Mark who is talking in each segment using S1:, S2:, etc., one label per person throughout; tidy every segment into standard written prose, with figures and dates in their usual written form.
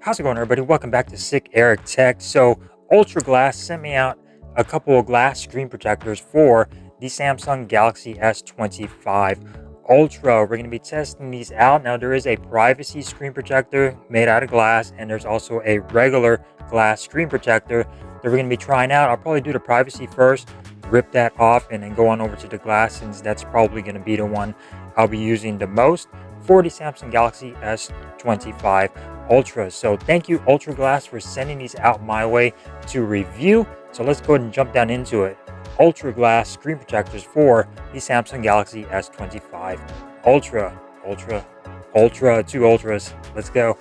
S1: How's it going, everybody? Welcome back to Sick Eric Tech. So UltraGlass sent me out a couple of glass screen protectors for the Samsung Galaxy S25 Ultra. We're going to be testing these out. Now, there is a privacy screen protector made out of glass, and there's also a regular glass screen protector that we're going to be trying out. I'll probably do the privacy first, rip that off, and then go on over to the glass, since that's probably going to be the one I'll be using the most for the Samsung Galaxy S25 Ultra. So thank you, UltraGlass, for sending these out my way to review. So let's go ahead and jump down into it. UltraGlass screen protectors for the Samsung Galaxy S25 Ultra. Two Ultras. Let's go.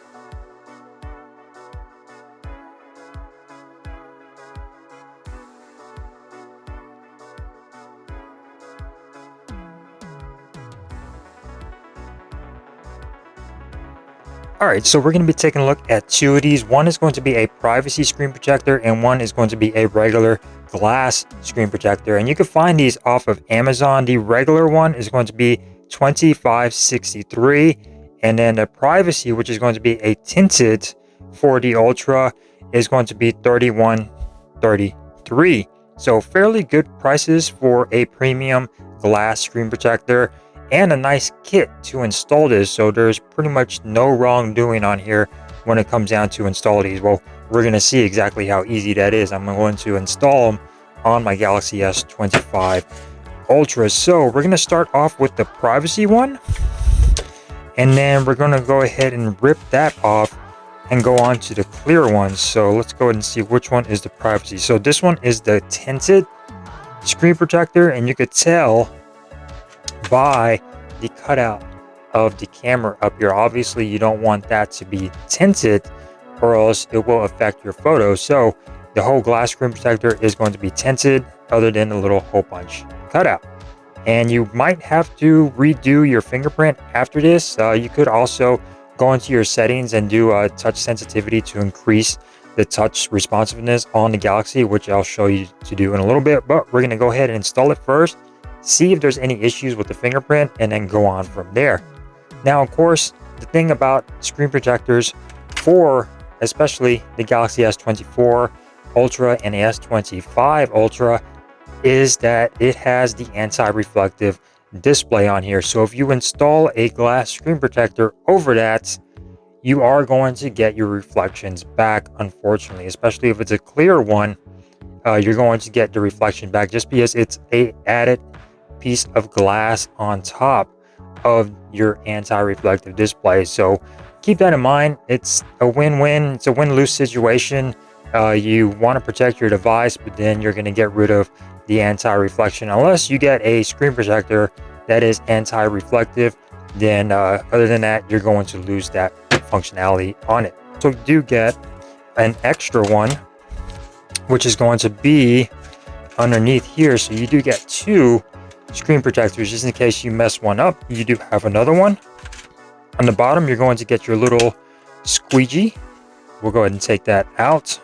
S1: Alright, so we're going to be taking a look at two of these. One is going to be a privacy screen protector, and one is going to be a regular glass screen protector. And you can find these off of Amazon. The regular one is going to be $25.63, and then the privacy, which is going to be a tinted for the Ultra, is going to be $31.33. So fairly good prices for a premium glass screen protector, and a nice kit to install this. So there's pretty much no wrongdoing on here when it comes down to install these. Well, we're going to see exactly how easy that is. I'm going to install them on my Galaxy S25 Ultra. So we're going to start off with the privacy one, and then we're going to go ahead and rip that off and go on to the clear one. So let's go ahead and see which one is the privacy. So this one is the tinted screen protector, and you could tell by the cutout of the camera up here. Obviously, you don't want that to be tinted, or else it will affect your photos. So the whole glass screen protector is going to be tinted, other than the little hole punch cutout. And you might have to redo your fingerprint after this. You could also go into your settings and do a touch sensitivity to increase the touch responsiveness on the Galaxy, which I'll show you to do in a little bit. But we're going to go ahead and install it first, see if there's any issues with the fingerprint, and then go on from there. Now, of course, the thing about screen protectors for especially the Galaxy S24 Ultra and the S25 Ultra is that it has the anti-reflective display on here. So if you install a glass screen protector over that, you are going to get your reflections back, unfortunately. Especially if it's a clear one, you're going to get the reflection back, just because it's a added piece of glass on top of your anti-reflective display. So keep that in mind. It's a win-win. It's a win-lose situation. You want to protect your device, but then you're going to get rid of the anti-reflection. Unless you get a screen protector that is anti-reflective, then other than that, you're going to lose that functionality on it. So you do get an extra one, which is going to be underneath here. So you do get two screen protectors, just in case you mess one up. You do have another one on the bottom. You're going to get your little squeegee. We'll go ahead and take that out.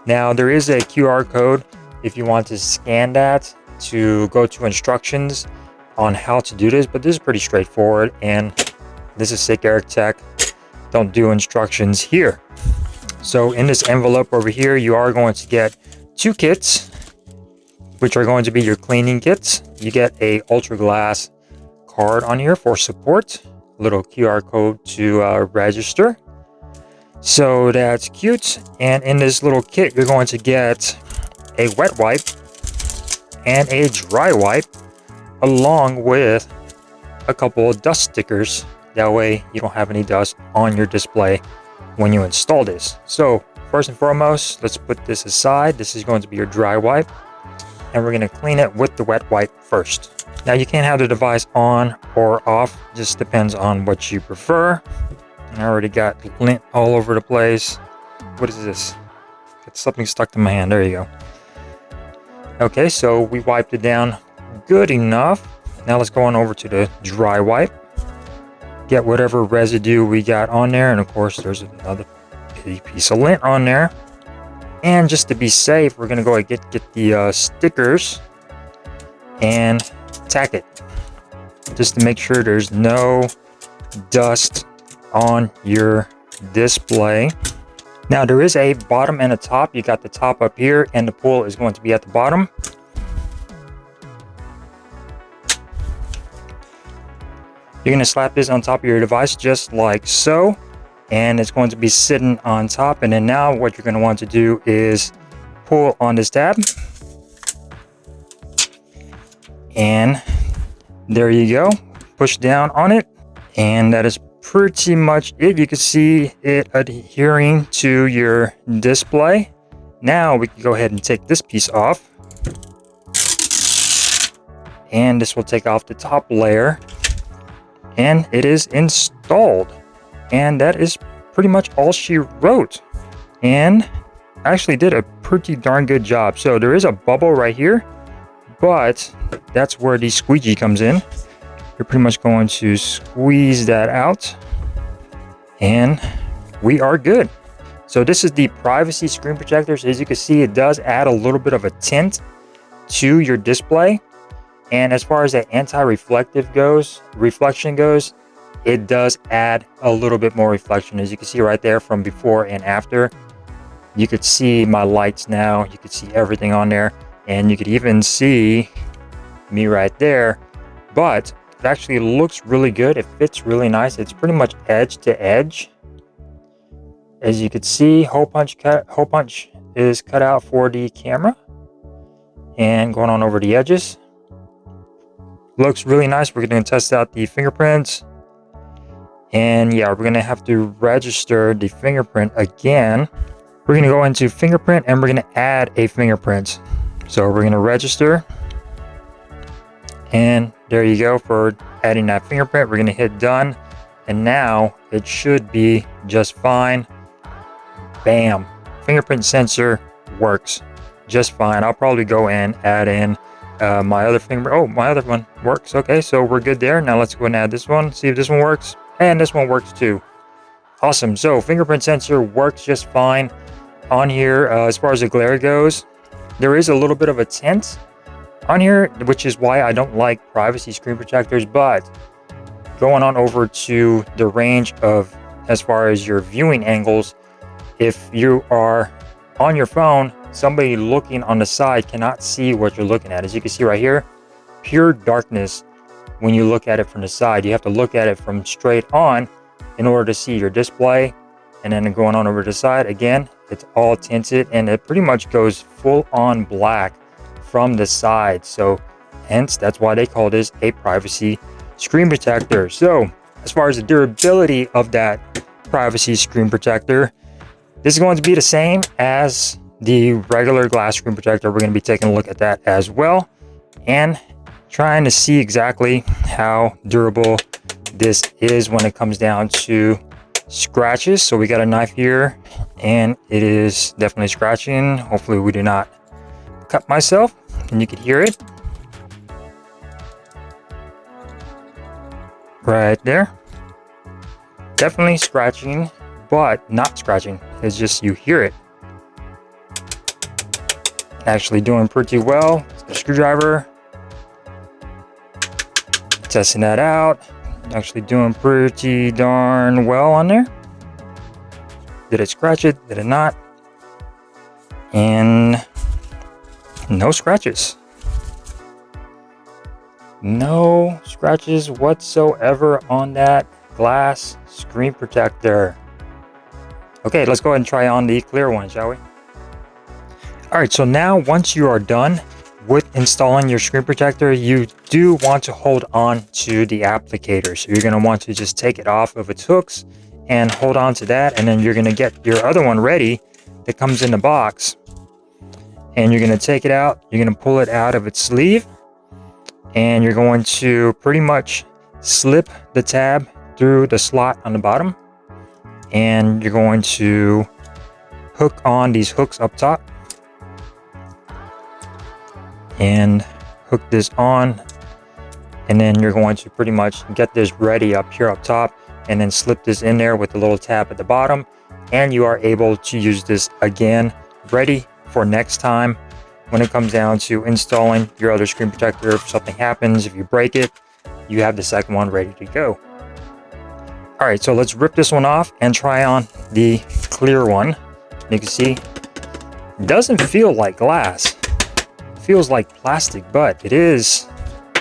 S1: Now, there is a QR code if you want to scan that to go to instructions on how to do this, but this is pretty straightforward, and this is Sick Eric Tech. Don't do instructions here. So in this envelope over here, you are going to get two kits, which are going to be your cleaning kits. You get a UltraGlass card on here for support, a little QR code to register. So that's cute. And in this little kit, you're going to get a wet wipe and a dry wipe, along with a couple of dust stickers. That way you don't have any dust on your display when you install this. So first and foremost, let's put this aside. This is going to be your dry wipe, and we're going to clean it with the wet wipe first. Now, you can't have the device on or off, just depends on what you prefer. I already got lint all over the place. What is this? Got something stuck to my hand. There you go. Okay, so we wiped it down good enough. Now let's go on over to the dry wipe. Get whatever residue we got on there, and of course there's another piece of lint on there. And just to be safe, we're gonna go and get the stickers and tack it, just to make sure there's no dust on your display. Now there is a bottom and a top. You got the top up here and the pull is going to be at the bottom. You're going to slap this on top of your device just like so, and it's going to be sitting on top. And then now what you're going to want to do is pull on this tab, and there you go. Push down on it, and that is pretty much it. You can see it adhering to your display. Now we can go ahead and take this piece off, and this will take off the top layer, and it is installed. And that is pretty much all she wrote, and actually did a pretty darn good job. So there is a bubble right here, but that's where the squeegee comes in. You're pretty much going to squeeze that out, and we are good. So this is the privacy screen protector. So as you can see, it does add a little bit of a tint to your display. And as far as the anti-reflective reflection goes, it does add a little bit more reflection. As you can see right there from before and after, you could see my lights now. You could see everything on there, and you could even see me right there. But it actually looks really good. It fits really nice. It's pretty much edge to edge. As you could see, hole punch is cut out for the camera, and going on over the edges. Looks really nice. We're going to test out the fingerprints, and yeah, we're going to have to register the fingerprint again. We're going to go into fingerprint, and we're going to add a fingerprint. So we're going to register, and there you go for adding that fingerprint. We're going to hit done, and now it should be just fine. Bam, fingerprint sensor works just fine. I'll probably go and add in my other fingerprint. Oh, my other one works. Okay, so we're good there. Now let's go and add this one, see if this one works, and this one works too. Awesome. So fingerprint sensor works just fine on here. As far as the glare goes, there is a little bit of a tint on here, which is why I don't like privacy screen protectors. But going on over to the range of, as far as your viewing angles, if you are on your phone, somebody looking on the side cannot see what you're looking at. As you can see right here, pure darkness when you look at it from the side. You have to look at it from straight on in order to see your display. And then going on over to the side, again, it's all tinted, and it pretty much goes full on black from the side. So hence, that's why they call this a privacy screen protector. So as far as the durability of that privacy screen protector, this is going to be the same as the regular glass screen protector. We're going to be taking a look at that as well, and trying to see exactly how durable this is when it comes down to scratches. So we got a knife here, and it is definitely scratching. Hopefully we do not cut myself, and you can hear it right there. Definitely scratching, but not scratching. It's just you hear it. Actually doing pretty well. The screwdriver, testing that out. Actually doing pretty darn well on there. Did it scratch it? Did it not? And no scratches. No scratches whatsoever on that glass screen protector. Okay, let's go ahead and try on the clear one, shall we? All right, so now once you are done with installing your screen protector, you do want to hold on to the applicator. So you're going to want to just take it off of its hooks and hold on to that, and then you're going to get your other one ready that comes in the box, and you're going to take it out. You're going to pull it out of its sleeve, and you're going to pretty much slip the tab through the slot on the bottom, and you're going to hook on these hooks up top and hook this on, and then you're going to pretty much get this ready up here up top, and then slip this in there with the little tab at the bottom, and you are able to use this again, ready for next time when it comes down to installing your other screen protector. If something happens, if you break it, you have the second one ready to go. All right, so let's rip this one off and try on the clear one. You can see it doesn't feel like glass. It feels like plastic, but it is,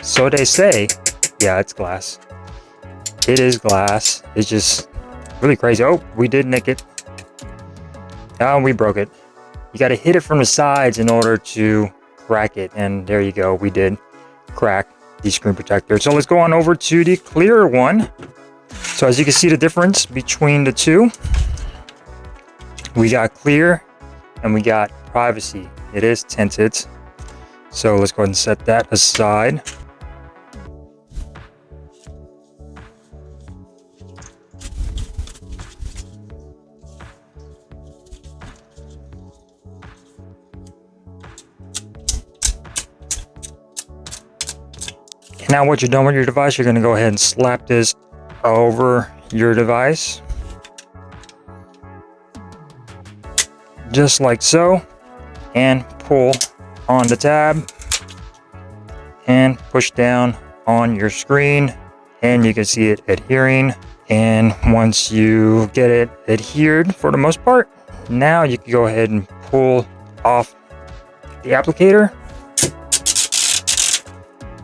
S1: so they say. Yeah, it's glass. It is glass. It's just really crazy. Oh, we did nick it. Oh, we broke it. You got to hit it from the sides in order to crack it. And there you go. We did crack the screen protector. So let's go on over to the clear one. So as you can see the difference between the two, we got clear and we got privacy. It is tinted. So let's go ahead and set that aside. And now once you're done with your device, you're going to go ahead and slap this over your device. Just like so. And pull on the tab. And push down on your screen. And you can see it adhering. And once you get it adhered for the most part, now you can go ahead and pull off the applicator.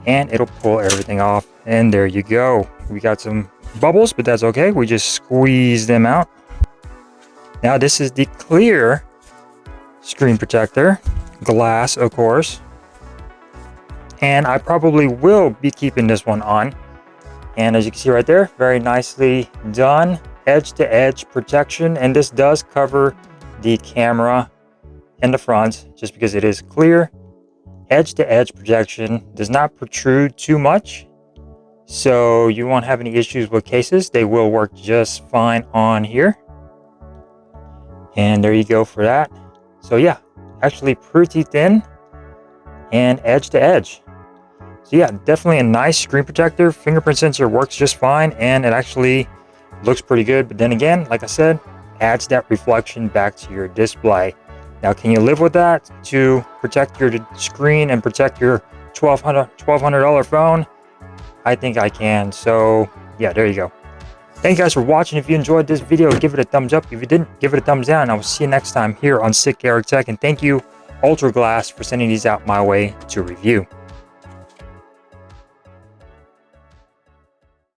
S1: And it'll pull everything off. And there you go. We got some bubbles, but that's okay. We just squeeze them out. Now this is the clear screen protector. Glass, of course. And I probably will be keeping this one on. And as you can see right there, very nicely done. Edge-to-edge protection. And this does cover the camera in the front, just because it is clear. Edge-to-edge protection does not protrude too much, so you won't have any issues with cases. They will work just fine on here. And there you go for that. So yeah, actually pretty thin and edge-to-edge. So yeah, definitely a nice screen protector. Fingerprint sensor works just fine, and it actually looks pretty good. But then again, like I said, adds that reflection back to your display. Now, can you live with that to protect your screen and protect your $1,200 phone? I think I can. So yeah, there you go. Thank you guys for watching. If you enjoyed this video, give it a thumbs up. If you didn't, give it a thumbs down. I will see you next time here on Sick Eric Tech. And thank you, UltraGlass, for sending these out my way to review.